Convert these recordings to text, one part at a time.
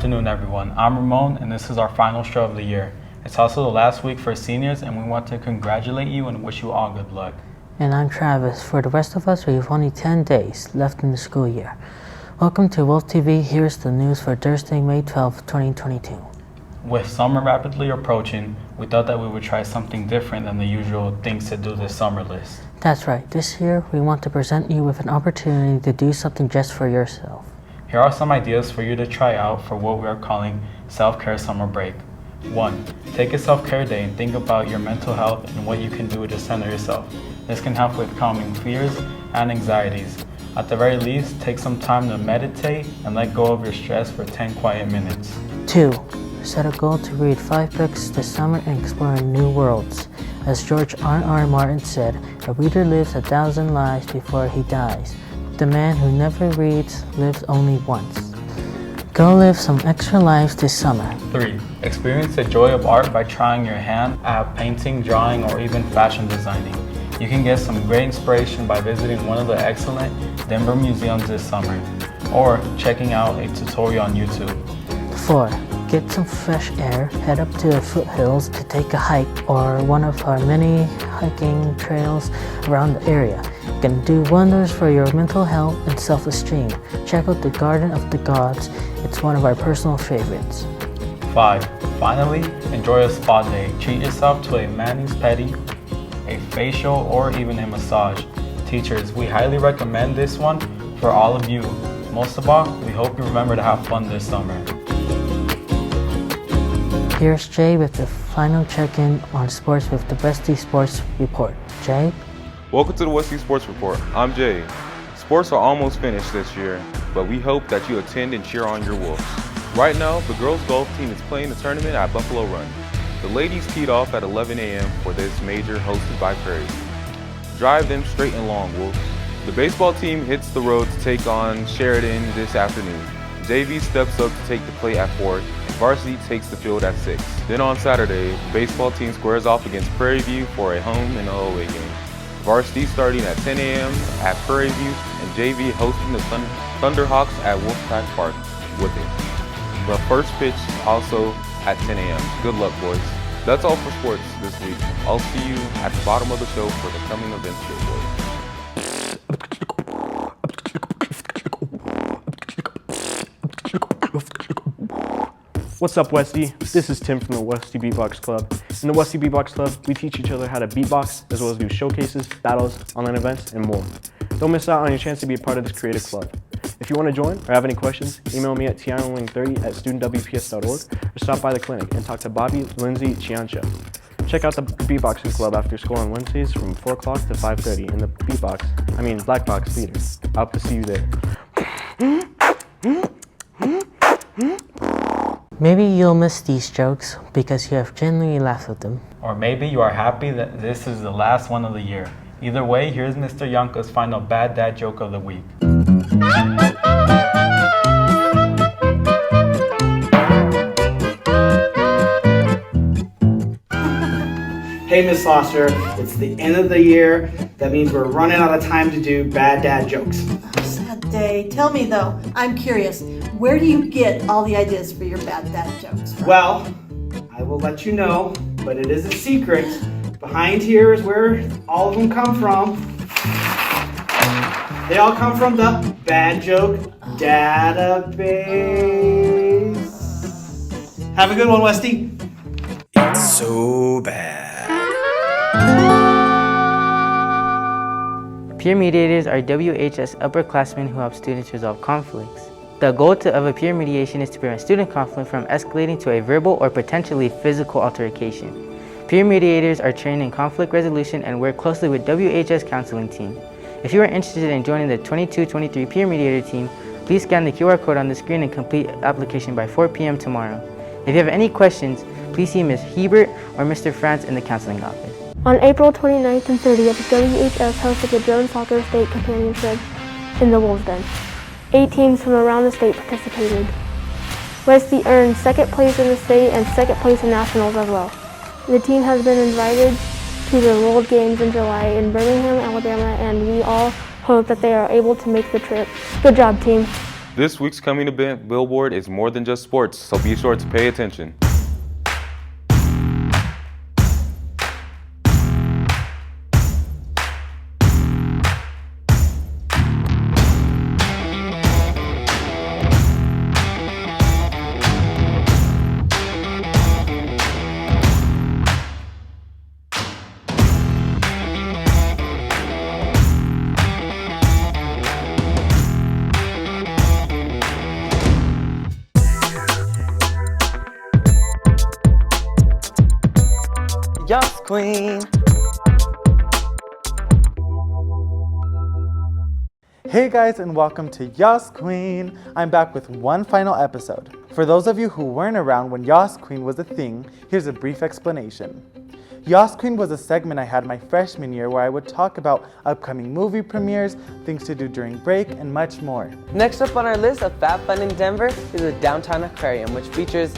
afternoon, everyone. I'm Ramon, and this is our final show of the year. It's also the last week for seniors, and we want to congratulate you and wish you all good luck. And I'm Travis. For the rest of us, we have only 10 days left in the school year. Welcome to Wolf TV. Here's the news for Thursday, May 12, 2022. With summer rapidly approaching, we thought that we would try something different than the usual things to do this summer list. That's right. This year, we want to present you with an opportunity to do something just for yourself. Here are some ideas for you to try out for what we are calling Self-Care Summer Break. 1. Take a self-care day and think about your mental health and what you can do to center yourself. This can help with calming fears and anxieties. At the very least, take some time to meditate and let go of your stress for 10 quiet minutes. 2. Set a goal to read 5 books this summer and explore new worlds. As George R.R. Martin said, a reader lives 1,000 lives before he dies. The man who never reads lives only once. Go live some extra lives this summer. 3. Experience the joy of art by trying your hand at painting, drawing, or even fashion designing. You can get some great inspiration by visiting one of the excellent Denver museums this summer, or checking out a tutorial on YouTube. 4. Get some fresh air, head up to the foothills to take a hike or one of our many hiking trails around the area. It can do wonders for your mental health and self-esteem. Check out the Garden of the Gods. It's one of our personal favorites. 5. Finally, enjoy a spa day. Treat yourself to a mani-pedi, a facial, or even a massage. Teachers, we highly recommend this one for all of you. Most of all, we hope you remember to have fun this summer. Here's Jay with the final check-in on sports with the Westy Sports Report. Jay? Welcome to the Westy Sports Report. I'm Jay. Sports are almost finished this year, but we hope that you attend and cheer on your Wolves. Right now, the girls golf team is playing the tournament at Buffalo Run. The ladies teed off at 11 a.m. for this major hosted by Prairie. Drive them straight and long, Wolves. The baseball team hits the road to take on Sheridan this afternoon. JV steps up to take the plate at 4, and varsity takes the field at 6. Then on Saturday, the baseball team squares off against Prairie View for a home and away game. Varsity starting at 10 a.m. at Prairie View, and JV hosting the Thunderhawks at Wolfpack Park with it. The first pitch also at 10 a.m. Good luck, boys. That's all for sports this week. I'll see you at the bottom of the show for the coming events here, boys. What's up, Westy? This is Tim from the Westy Beatbox Club. In the Westy Beatbox Club, we teach each other how to beatbox, as well as do showcases, battles, online events, and more. Don't miss out on your chance to be a part of this creative club. If you want to join or have any questions, email me at tianling30@studentwps.org or stop by the clinic and talk to Bobby, Lindsay, Chiancha. Check out the Beatboxing Club after school on Wednesdays from 4 o'clock to 5:30 in the Black Box Theater. I hope to see you there. Maybe you'll miss these jokes because you have genuinely laughed at them. Or maybe you are happy that this is the last one of the year. Either way, here's Mr. Yohnka's final bad dad joke of the week. Hey, Miss Foster, it's the end of the year. That means we're running out of time to do bad dad jokes. Sad day. Tell me though, I'm curious, where do you get all the ideas for your bad dad jokes from? Well, I will let you know, but it is a secret. Behind here is where all of them come from. They all come from the Bad Joke Database. Have a good one, Westy. It's so bad. Peer mediators are WHS upperclassmen who help students resolve conflicts. The goal of a peer mediation is to prevent student conflict from escalating to a verbal or potentially physical altercation. Peer mediators are trained in conflict resolution and work closely with WHS counseling team. If you are interested in joining the 22-23 peer mediator team, please scan the QR code on the screen and complete application by 4 p.m. tomorrow. If you have any questions, please see Ms. Hebert or Mr. France in the counseling office. On April 29th and 30th, WHS hosted the Drone Soccer State Championship in the Wolves Den. 8 teams from around the state participated. Westy earned 2nd place in the state and 2nd place in nationals as well. The team has been invited to the World Games in July in Birmingham, Alabama, and we all hope that they are able to make the trip. Good job, team. This week's coming event billboard is more than just sports, so be sure to pay attention. Yes, Queen. Hey guys, and welcome to Yas Queen. I'm back with one final episode. For those of you who weren't around when Yas Queen was a thing, here's a brief explanation. Yas Queen was a segment I had my freshman year where I would talk about upcoming movie premieres, things to do during break, and much more. Next up on our list of Fab Fun in Denver is the Downtown Aquarium, which features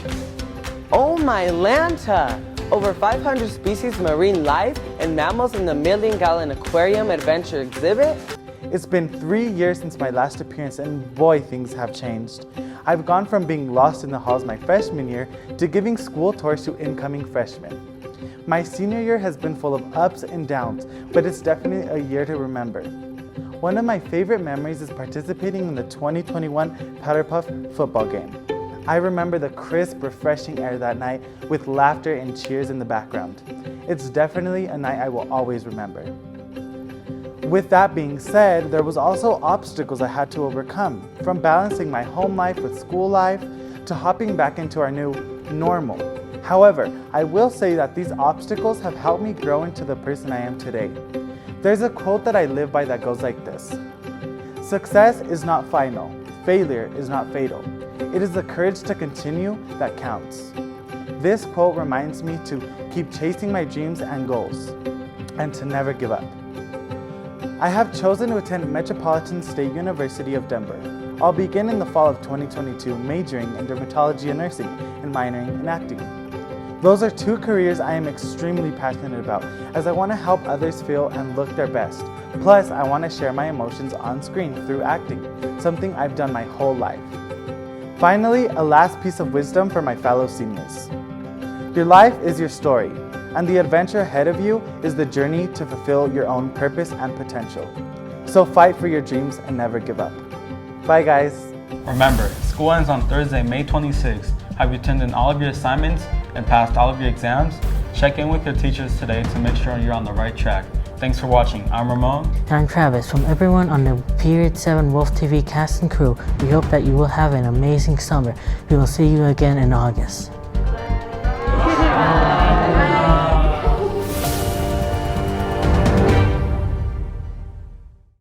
Oh My Lanta! Over 500 species of marine life and mammals in the million-gallon aquarium adventure exhibit. It's been 3 years since my last appearance, and boy, things have changed. I've gone from being lost in the halls my freshman year to giving school tours to incoming freshmen. My senior year has been full of ups and downs, but it's definitely a year to remember. One of my favorite memories is participating in the 2021 Powder Puff football game. I remember the crisp, refreshing air that night with laughter and cheers in the background. It's definitely a night I will always remember. With that being said, there was also obstacles I had to overcome, from balancing my home life with school life to hopping back into our new normal. However, I will say that these obstacles have helped me grow into the person I am today. There's a quote that I live by that goes like this: "Success is not final, failure is not fatal. It is the courage to continue that counts." This quote reminds me to keep chasing my dreams and goals, and to never give up. I have chosen to attend Metropolitan State University of Denver. I'll begin in the fall of 2022 majoring in dermatology and nursing and minoring in acting. Those are two careers I am extremely passionate about, as I want to help others feel and look their best. Plus, I want to share my emotions on screen through acting, something I've done my whole life. Finally, a last piece of wisdom for my fellow seniors. Your life is your story, and the adventure ahead of you is the journey to fulfill your own purpose and potential. So fight for your dreams and never give up. Bye guys. Remember, school ends on Thursday, May 26th. Have you attended all of your assignments and passed all of your exams? Check in with your teachers today to make sure you're on the right track. Thanks for watching. I'm Ramon. And I'm Travis. From everyone on the Period 7 Wolf TV cast and crew, we hope that you will have an amazing summer. We will see you again in August.